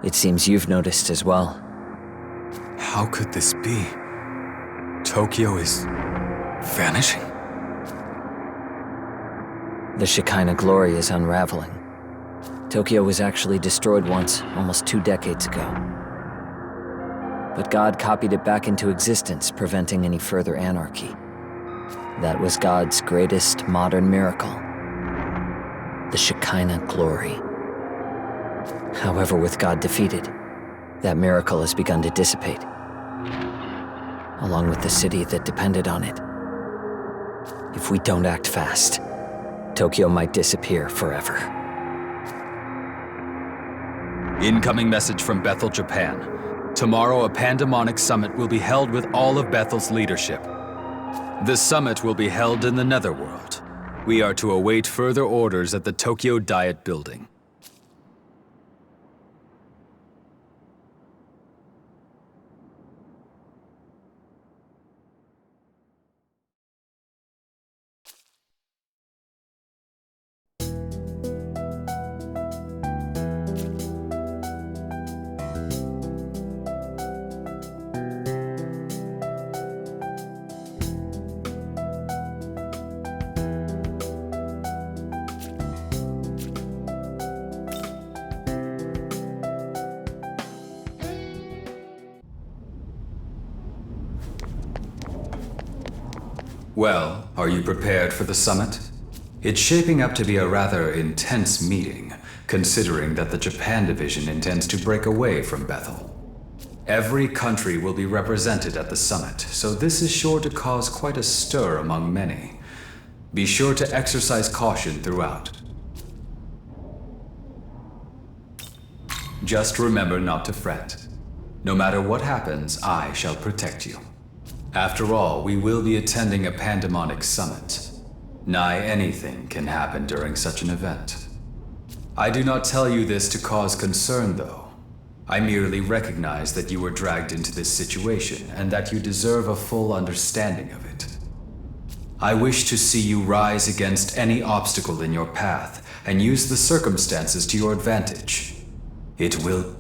It seems you've noticed as well. How could this be? Tokyo is vanishing? The Shekinah glory is unraveling. Tokyo was actually destroyed once, almost 2 decades ago. But God copied it back into existence, preventing any further anarchy. That was God's greatest modern miracle. The Shekinah glory. However, with God defeated, that miracle has begun to dissipate, along with the city that depended on it. If we don't act fast, Tokyo might disappear forever. Incoming message from Bethel, Japan. Tomorrow, a pandemonic summit will be held with all of Bethel's leadership. The summit will be held in the Netherworld. We are to await further orders at the Tokyo Diet Building. Well, are you prepared for the summit? It's shaping up to be a rather intense meeting, considering that the Japan division intends to break away from Bethel. Every country will be represented at the summit, so this is sure to cause quite a stir among many. Be sure to exercise caution throughout. Just remember not to fret. No matter what happens, I shall protect you. After all, we will be attending a pandemonic summit. Nigh anything can happen during such an event. I do not tell you this to cause concern, though. I merely recognize that you were dragged into this situation and that you deserve a full understanding of it. I wish to see you rise against any obstacle in your path and use the circumstances to your advantage. It will...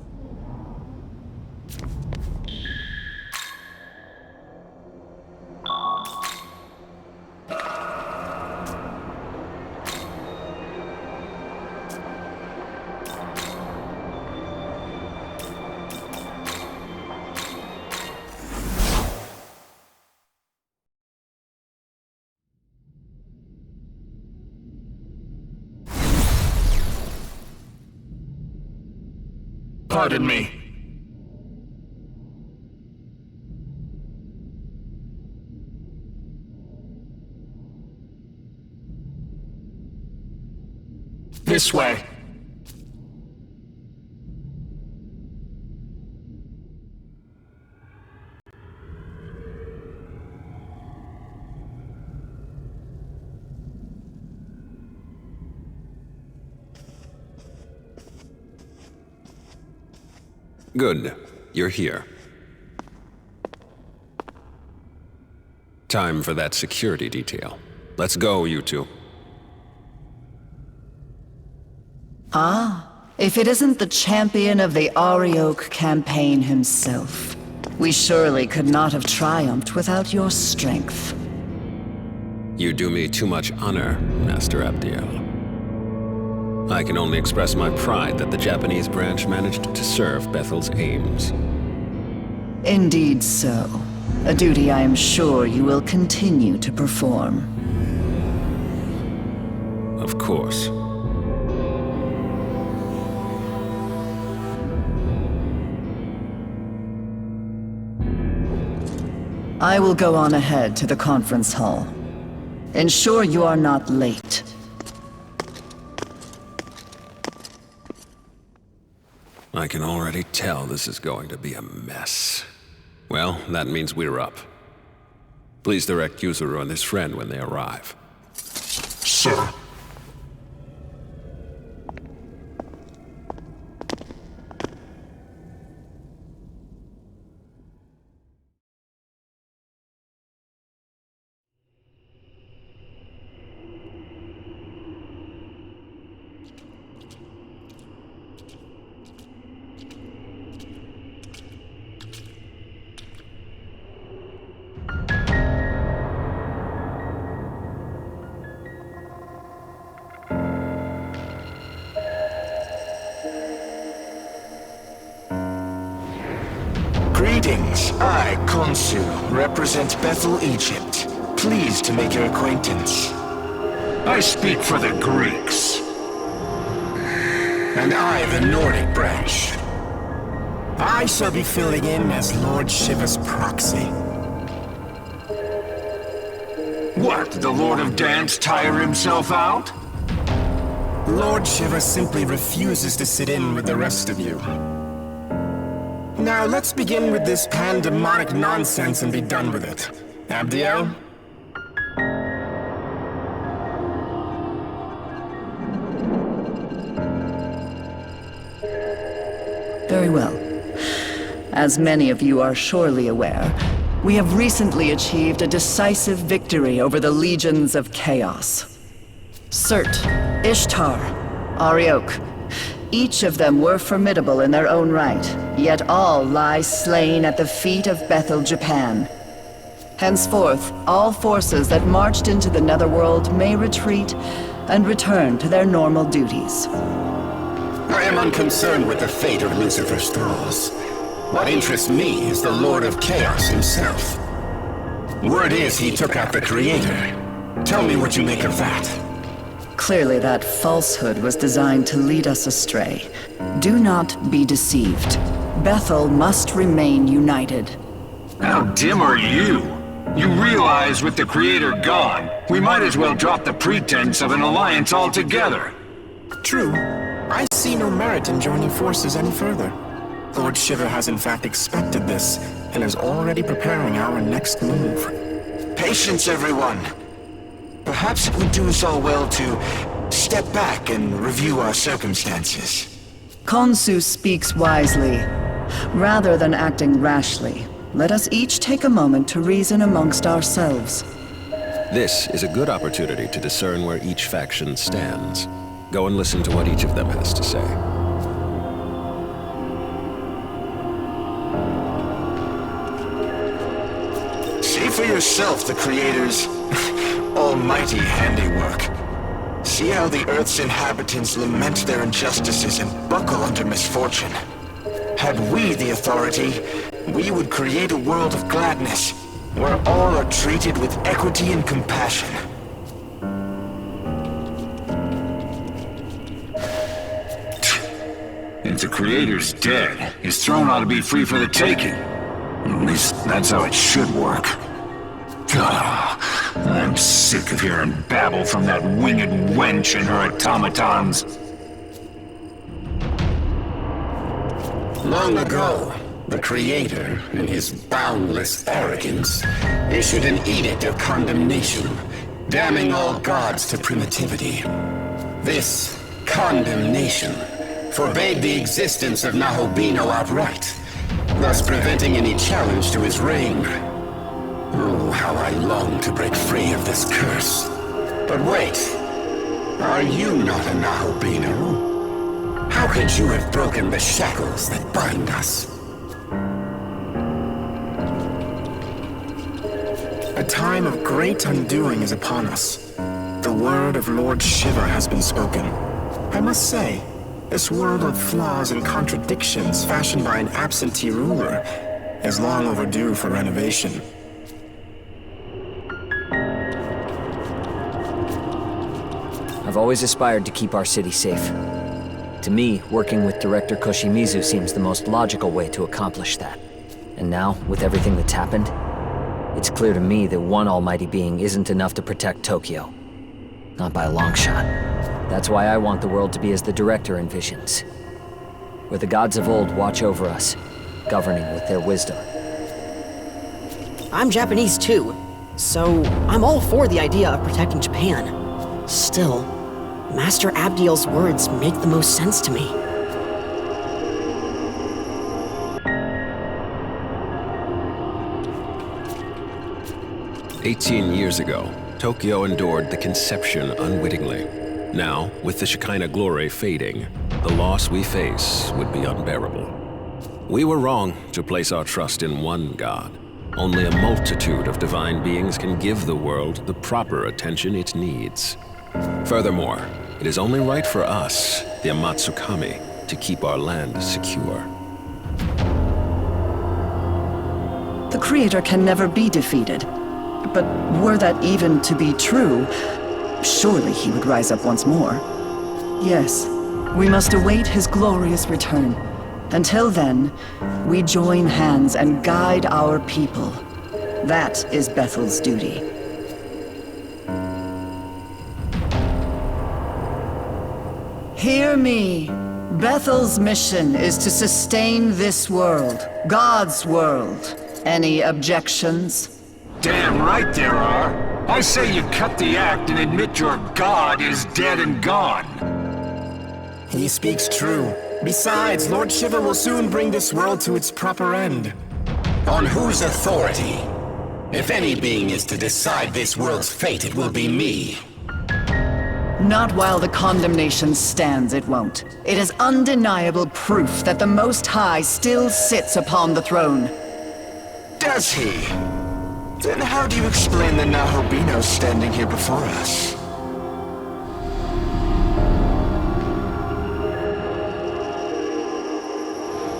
Pardon me. This way. Good. You're here. Time for that security detail. Let's go, you two. Ah, if it isn't the champion of the Arioke campaign himself. We surely could not have triumphed without your strength. You do me too much honor, Master Abdiel. I can only express my pride that the Japanese branch managed to serve Bethel's aims. Indeed so. A duty I am sure you will continue to perform. Of course. I will go on ahead to the conference hall. Ensure you are not late. I can already tell this is going to be a mess. Well, that means we're up. Please direct Yuzuru and his friend when they arrive. Sir. Greetings. I, Khonsu, represent Bethel, Egypt. Pleased to make your acquaintance. I speak for the Greeks. And I, the Nordic branch. I shall be filling in as Lord Shiva's proxy. What, the Lord of Dance tire himself out? Lord Shiva simply refuses to sit in with the rest of you. Now let's begin with this pandemonic nonsense and be done with it. Abdiel? Very well. As many of you are surely aware, we have recently achieved a decisive victory over the legions of chaos. Surt, Ishtar, Ariok. Each of them were formidable in their own right, yet all lie slain at the feet of Bethel, Japan. Henceforth, all forces that marched into the Netherworld may retreat and return to their normal duties. I am unconcerned with the fate of Lucifer's thralls. What interests me is the Lord of Chaos himself. Word is he took out the Creator. Tell me what you make of that. Clearly that falsehood was designed to lead us astray. Do not be deceived. Bethel must remain united. How dim are you? You realize with the Creator gone, we might as well drop the pretense of an alliance altogether. True. I see no merit in joining forces any further. Lord Shiva has in fact expected this, and is already preparing our next move. Patience, everyone! Perhaps it would do us all well to step back and review our circumstances. Khonsu speaks wisely. Rather than acting rashly, let us each take a moment to reason amongst ourselves. This is a good opportunity to discern where each faction stands. Go and listen to what each of them has to say. See for yourself the Creator's almighty handiwork. See how the Earth's inhabitants lament their injustices and buckle under misfortune. Had we the authority, we would create a world of gladness, where all are treated with equity and compassion. If the Creator's dead, his throne ought to be free for the taking. At least that's how it should work. I'm sick of hearing babble from that winged wench and her automatons. Long ago, the Creator, in his boundless arrogance, issued an edict of condemnation, damning all gods to primitivity. This condemnation forbade the existence of Nahobino outright, thus preventing any challenge to his reign. Oh, how I long to break free of this curse. But wait, are you not a Nahobino? How could you have broken the shackles that bind us? A time of great undoing is upon us. The word of Lord Shiva has been spoken. I must say, this world of flaws and contradictions fashioned by an absentee ruler is long overdue for renovation. I've always aspired to keep our city safe. To me, working with Director Koshimizu seems the most logical way to accomplish that. And now, with everything that's happened, it's clear to me that one almighty being isn't enough to protect Tokyo. Not by a long shot. That's why I want the world to be as the Director envisions. Where the gods of old watch over us, governing with their wisdom. I'm Japanese too, so I'm all for the idea of protecting Japan. Still, Master Abdiel's words make the most sense to me. "18 years ago, Tokyo endured the conception unwittingly. Now, with the Shekinah glory fading, the loss we face would be unbearable. We were wrong to place our trust in one God. Only a multitude of divine beings can give the world the proper attention it needs. Furthermore, it is only right for us, the Amatsukami, to keep our land secure." The Creator can never be defeated. But were that even to be true, surely he would rise up once more. Yes, we must await his glorious return. Until then, we join hands and guide our people. That is Bethel's duty. Hear me. Bethel's mission is to sustain this world, God's world. Any objections? Damn right there are. I say you cut the act and admit your god is dead and gone. He speaks true. Besides, Lord Shiva will soon bring this world to its proper end. On whose authority? If any being is to decide this world's fate, it will be me. Not while the condemnation stands, it won't. It is undeniable proof that the Most High still sits upon the throne. Does he? Then how do you explain the Nahobino standing here before us?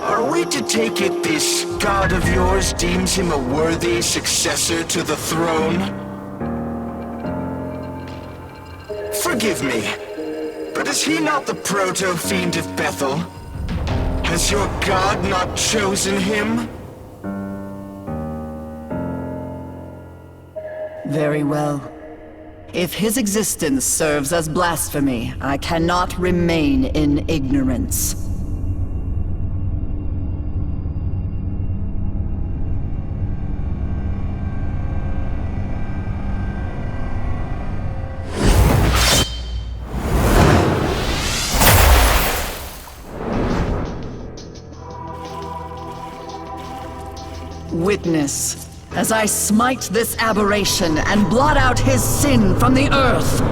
Are we to take it this god of yours deems him a worthy successor to the throne? Forgive me, but is he not the proto-fiend of Bethel? Has your god not chosen him? Very well. If his existence serves as blasphemy, I cannot remain in ignorance. Witness, as I smite this aberration and blot out his sin from the earth.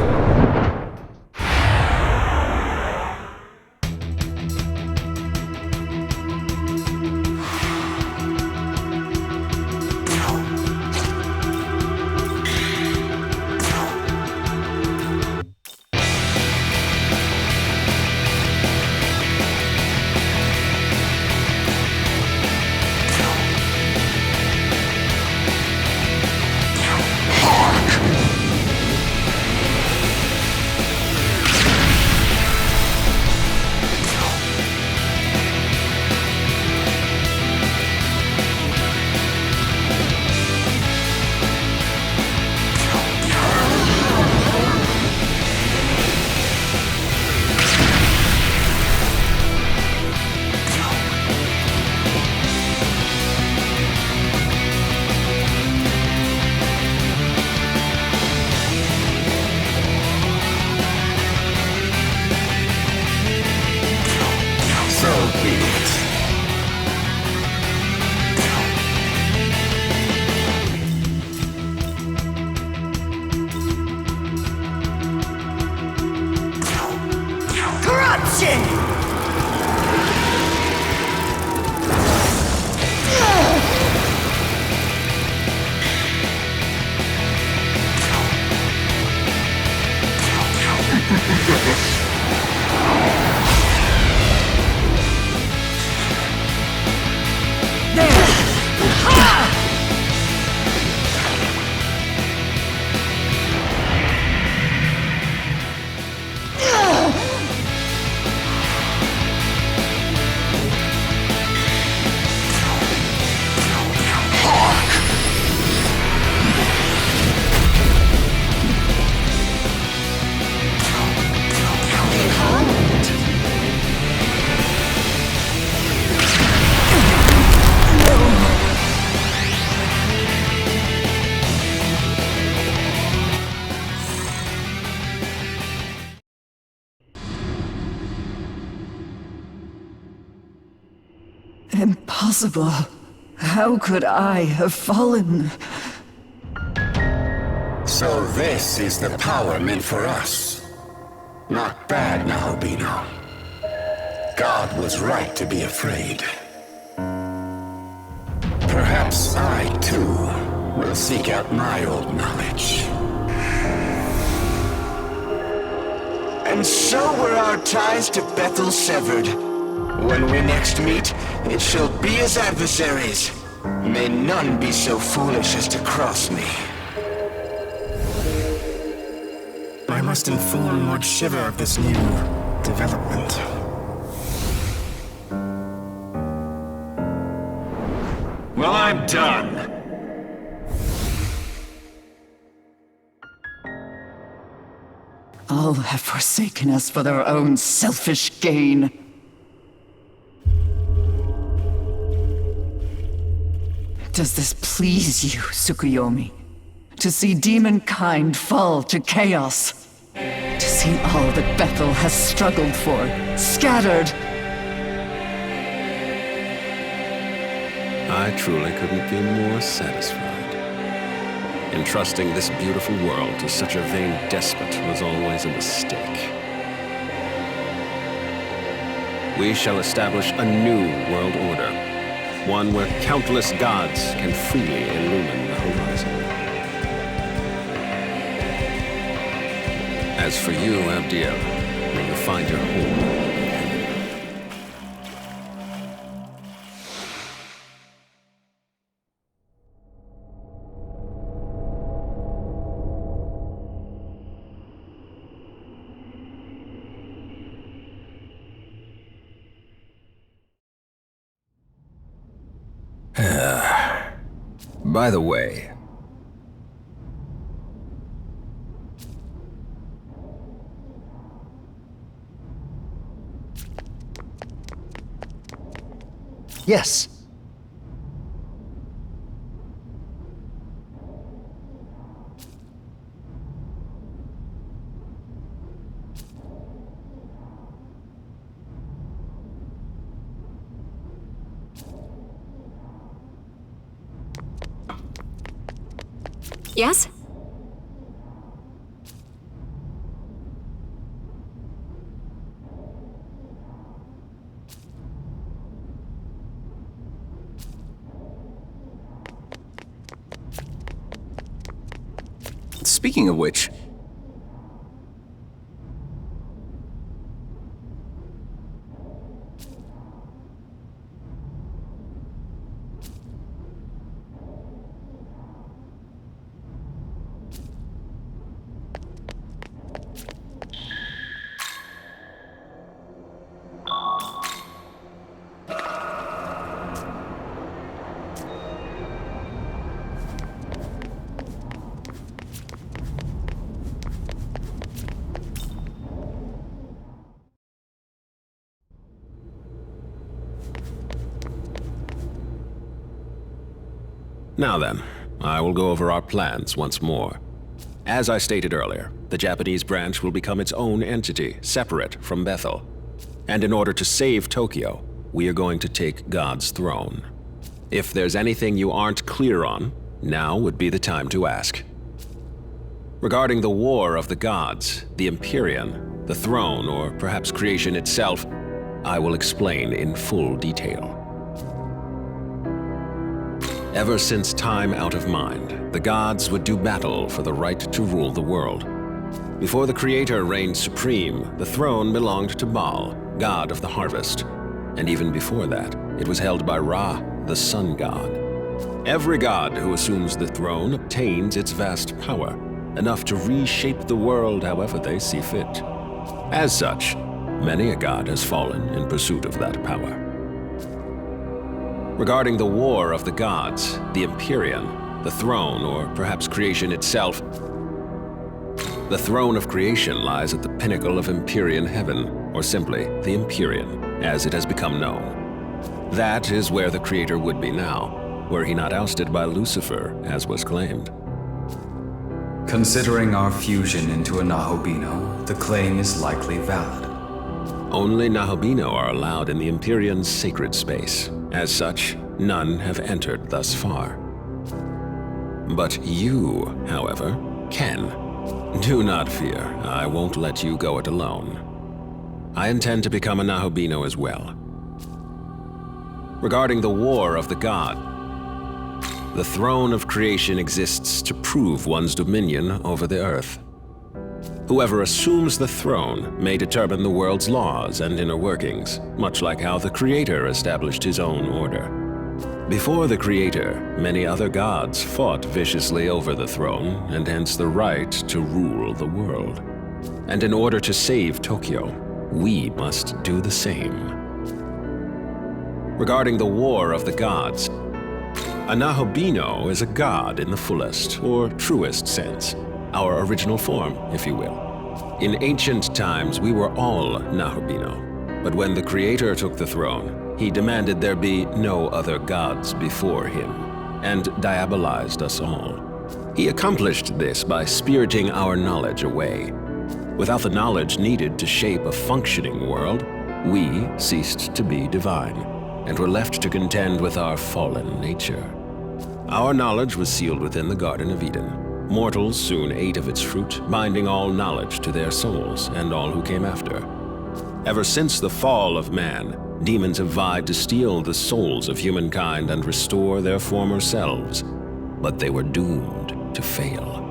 Impossible. How could I have fallen? So this is the power meant for us. Not bad, Nahobino. God was right to be afraid. Perhaps I, too, will seek out my old knowledge. And so were our ties to Bethel severed. When we next meet, it shall be as adversaries, May none be so foolish as to cross me. I must inform Lord Shiver of this new development. Well, I'm done. All have forsaken us for their own selfish gain. Does this please you, Tsukuyomi? To see demonkind fall to chaos? To see all that Bethel has struggled for, scattered? I truly couldn't be more satisfied. Entrusting this beautiful world to such a vain despot was always a mistake. We shall establish a new world order, one where countless gods can freely illumine the horizon. As for you, Abdiel, may you find your home. By the way, yes. Yes? Speaking of which... Now then, I will go over our plans once more. As I stated earlier, the Japanese branch will become its own entity, separate from Bethel. And in order to save Tokyo, we are going to take God's throne. If there's anything you aren't clear on, now would be the time to ask. Regarding the War of the Gods, the Empyrean, the throne, or perhaps creation itself, I will explain in full detail. Ever since time out of mind, the gods would do battle for the right to rule the world. Before the Creator reigned supreme, the throne belonged to Baal, god of the harvest. And even before that, it was held by Ra, the sun god. Every god who assumes the throne obtains its vast power, enough to reshape the world however they see fit. As such, many a god has fallen in pursuit of that power. Regarding the War of the Gods, the Empyrean, the throne, or perhaps creation itself, the throne of creation lies at the pinnacle of Empyrean heaven, or simply the Empyrean, as it has become known. That is where the Creator would be now, were he not ousted by Lucifer, as was claimed. Considering our fusion into a Nahobino, the claim is likely valid. Only Nahobino are allowed in the Empyrean's sacred space. As such, none have entered thus far. But you, however, can. Do not fear, I won't let you go it alone. I intend to become a Nahobino as well. Regarding the War of the God, the throne of creation exists to prove one's dominion over the earth. Whoever assumes the throne may determine the world's laws and inner workings, much like how the Creator established his own order. Before the Creator, many other gods fought viciously over the throne, and hence the right to rule the world. And in order to save Tokyo, we must do the same. Regarding the War of the Gods, a Nahobino is a god in the fullest, or truest sense, our original form, if you will. In ancient times, we were all Nahobino, but when the Creator took the throne, he demanded there be no other gods before him, and diabolized us all. He accomplished this by spiriting our knowledge away. Without the knowledge needed to shape a functioning world, we ceased to be divine, and were left to contend with our fallen nature. Our knowledge was sealed within the Garden of Eden. Mortals soon ate of its fruit, binding all knowledge to their souls and all who came after. Ever since the fall of man, demons have vied to steal the souls of humankind and restore their former selves, but they were doomed to fail.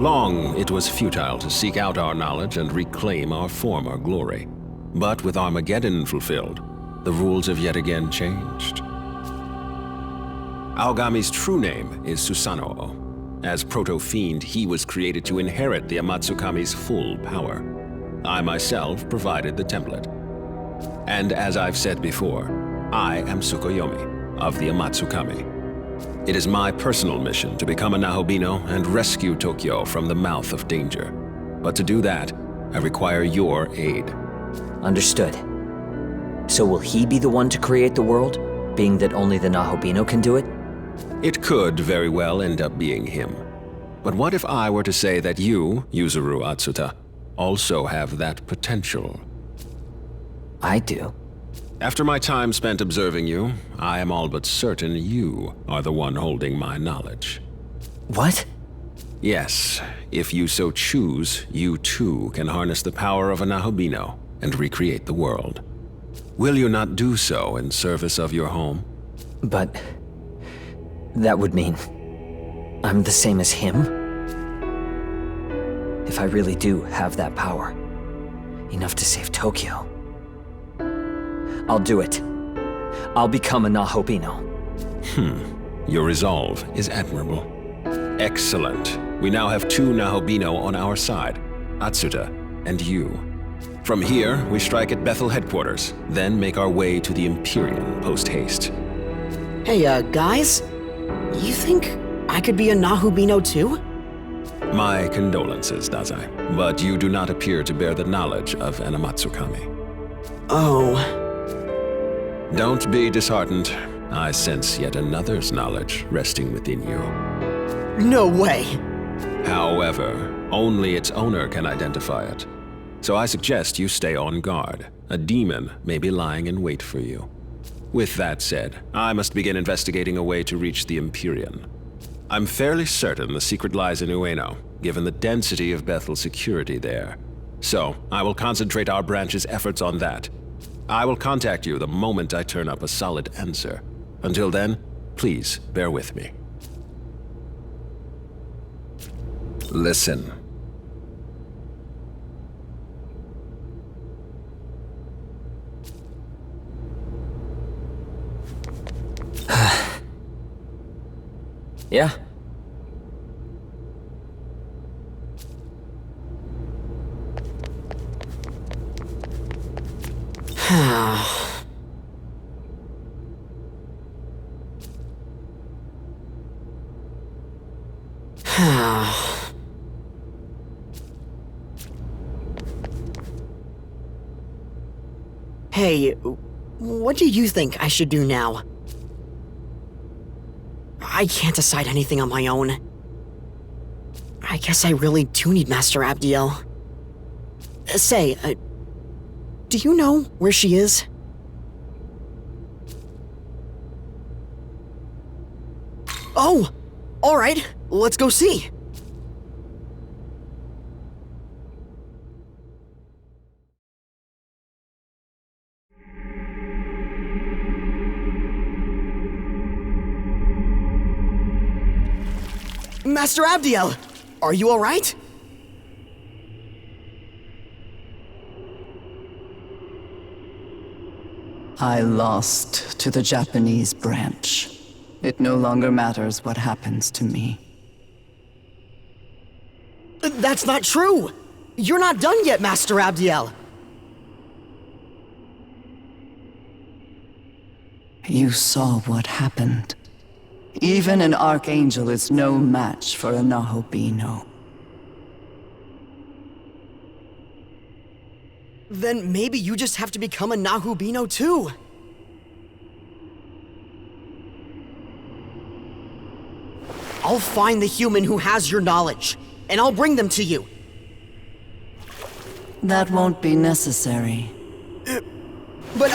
Long it was futile to seek out our knowledge and reclaim our former glory. But with Armageddon fulfilled, the rules have yet again changed. Aogami's true name is Susanoo. As Proto-Fiend, he was created to inherit the Amatsukami's full power. I myself provided the template. And as I've said before, I am Tsukuyomi of the Amatsukami. It is my personal mission to become a Nahobino and rescue Tokyo from the mouth of danger. But to do that, I require your aid. Understood. So will he be the one to create the world, being that only the Nahobino can do it? It could very well end up being him. But what if I were to say that you, Yuzuru Atsuta, also have that potential? I do. After my time spent observing you, I am all but certain you are the one holding my knowledge. What? Yes, if you so choose, you too can harness the power of a Nahobino and recreate the world. Will you not do so in service of your home? But that would mean I'm the same as him? If I really do have that power, enough to save Tokyo, I'll do it. I'll become a Nahobino. Your resolve is admirable. Excellent. We now have two Nahobino on our side, Atsuta and you. From here, we strike at Bethel headquarters, then make our way to the Empyrean post-haste. Hey, guys? You think I could be a Nahobino too? My condolences, Dazai, but you do not appear to bear the knowledge of an Amatsukami. Oh. Don't be disheartened. I sense yet another's knowledge resting within you. No way! However, only its owner can identify it. So I suggest you stay on guard. A demon may be lying in wait for you. With that said, I must begin investigating a way to reach the Empyrean. I'm fairly certain the secret lies in Ueno, given the density of Bethel's security there. So, I will concentrate our branch's efforts on that. I will contact you the moment I turn up a solid answer. Until then, please bear with me. Listen. Yeah? Hey, what do you think I should do now? I can't decide anything on my own. I guess I really do need Master Abdiel. Say, do you know where she is? Oh! Alright, let's go see! Master Abdiel! Are you alright? I lost to the Japanese branch. It no longer matters what happens to me. That's not true! You're not done yet, Master Abdiel! You saw what happened. Even an Archangel is no match for a Nahobino. Then maybe you just have to become a Nahubino too! I'll find the human who has your knowledge, and I'll bring them to you. That won't be necessary. But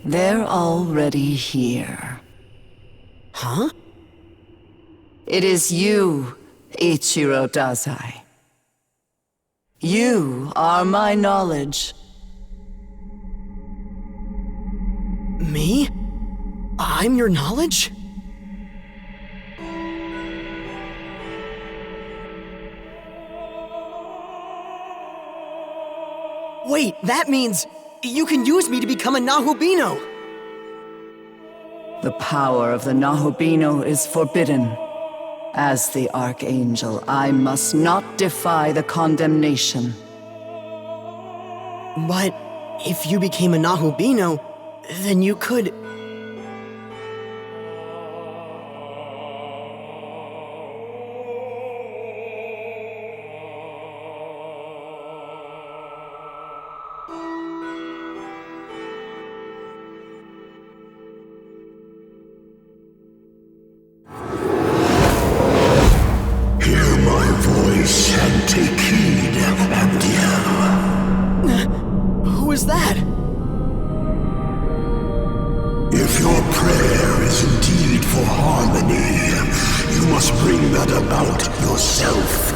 They're already here. Huh? It is you, Ichiro Dazai. You are my knowledge. Me? I'm your knowledge? Wait, that means you can use me to become a Nahubino! The power of the Nahobino is forbidden. As the Archangel, I must not defy the condemnation. But if you became a Nahubino, then you could... Hear my voice and take heed, Abdiel. Who is that? If your prayer is indeed for harmony, you must bring that about yourself.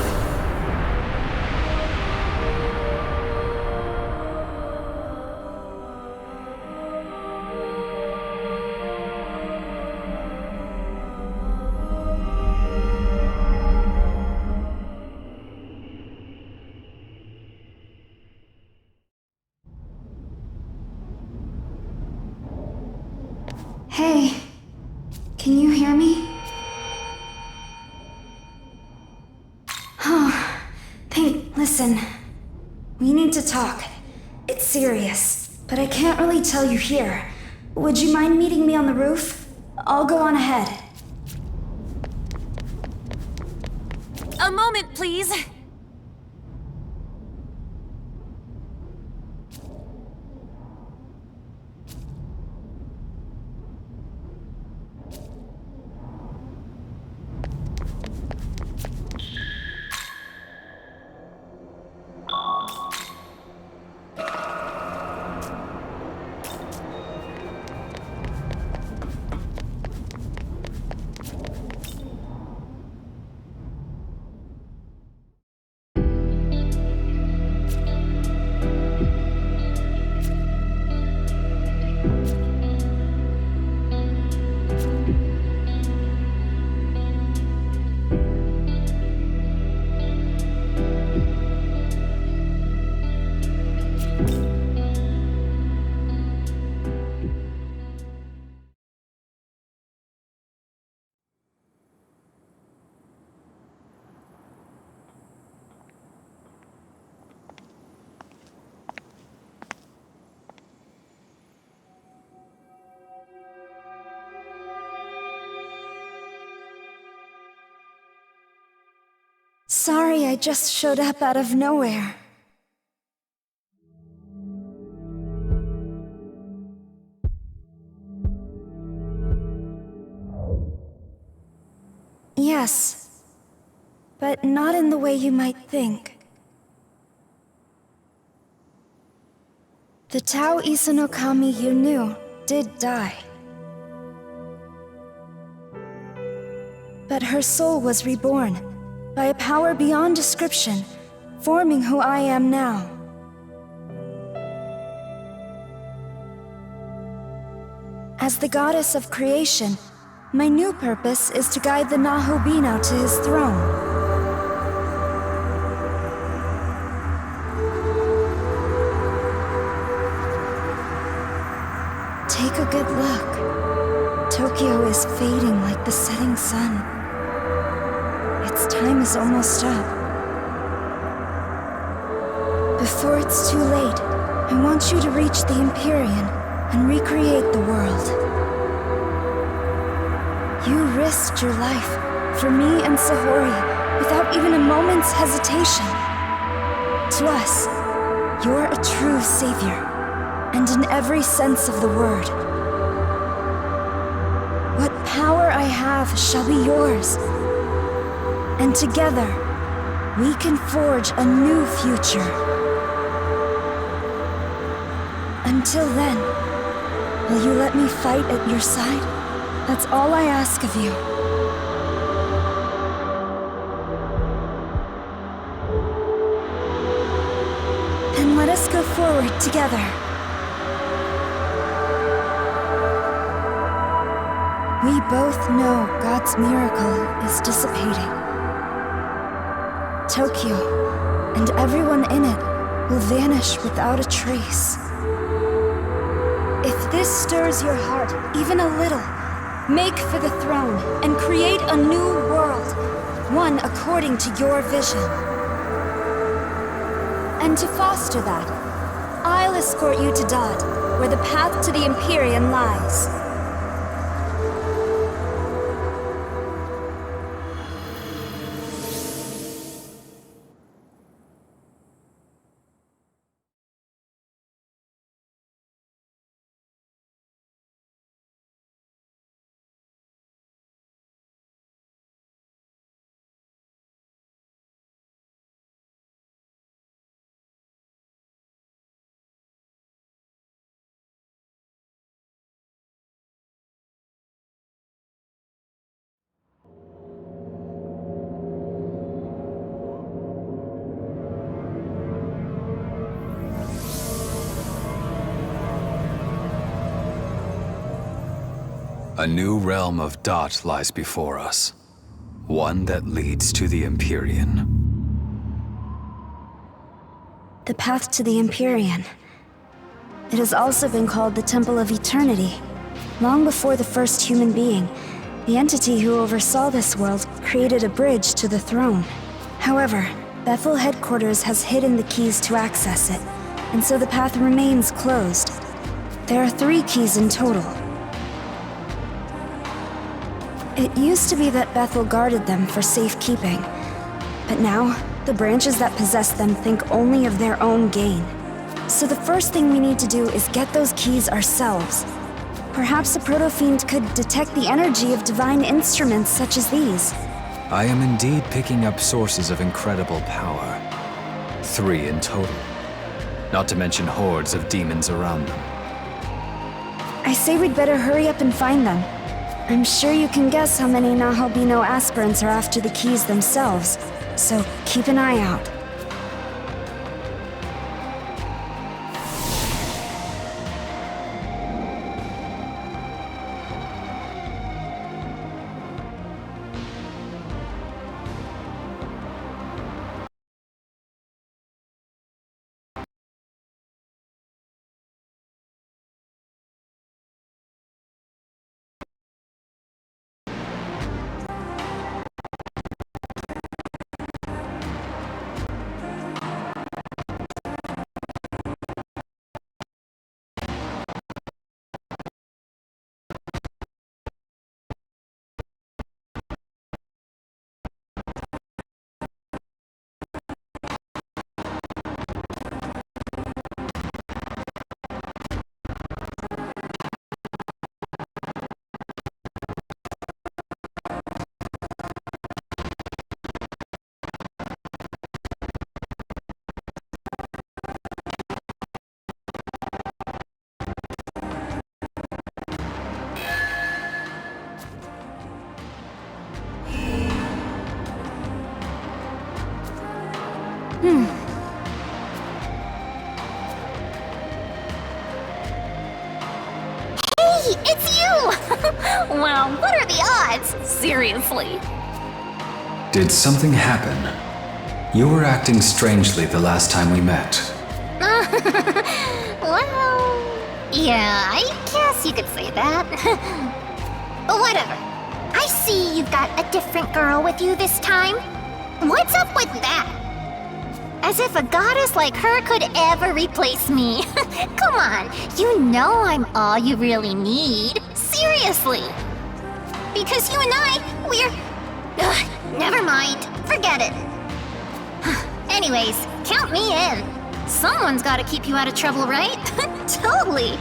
Hey, can you hear me? Listen, we need to talk. It's serious, but I can't really tell you here. Would you mind meeting me on the roof? I'll go on ahead. A moment, please. Sorry, I just showed up out of nowhere. Yes, but not in the way you might think. The Tao Isanokami you knew did die. But her soul was reborn by a power beyond description, forming who I am now. As the goddess of creation, my new purpose is to guide the Nahobino to his throne. Take a good look. Tokyo is fading like the setting sun. Its time is almost up. Before it's too late, I want you to reach the Empyrean and recreate the world. You risked your life for me and Sahori without even a moment's hesitation. To us, you're a true savior, and in every sense of the word. What power I have shall be yours, and together, we can forge a new future. Until then, will you let me fight at your side? That's all I ask of you. Then let us go forward together. We both know God's miracle is dissipating. Tokyo, and everyone in it, will vanish without a trace. If this stirs your heart even a little, make for the throne and create a new world, one according to your vision. And to foster that, I'll escort you to Dod, where the path to the Empyrean lies. A new realm of Dot lies before us. One that leads to the Empyrean. The path to the Empyrean. It has also been called the Temple of Eternity. Long before the first human being, the entity who oversaw this world created a bridge to the throne. However, Bethel headquarters has hidden the keys to access it, and so the path remains closed. There are 3 keys in total. It used to be that Bethel guarded them for safekeeping, but now, the branches that possess them think only of their own gain. So the first thing we need to do is get those keys ourselves. Perhaps a proto-fiend could detect the energy of divine instruments such as these. I am indeed picking up sources of incredible power. 3 in total. Not to mention hordes of demons around them. I say we'd better hurry up and find them. I'm sure you can guess how many Nahalbino aspirants are after the keys themselves, so keep an eye out. It's you! Wow, what are the odds? Seriously. Did something happen? You were acting strangely the last time we met. Well, Yeah, I guess you could say that. But whatever. I see you've got a different girl with you this time. What's up with that? As if a goddess like her could ever replace me. Come on, you know I'm all you really need. Seriously. Because you and I, we're... Ugh, never mind. Forget it. Anyways, count me in. Someone's gotta keep you out of trouble, right? Totally.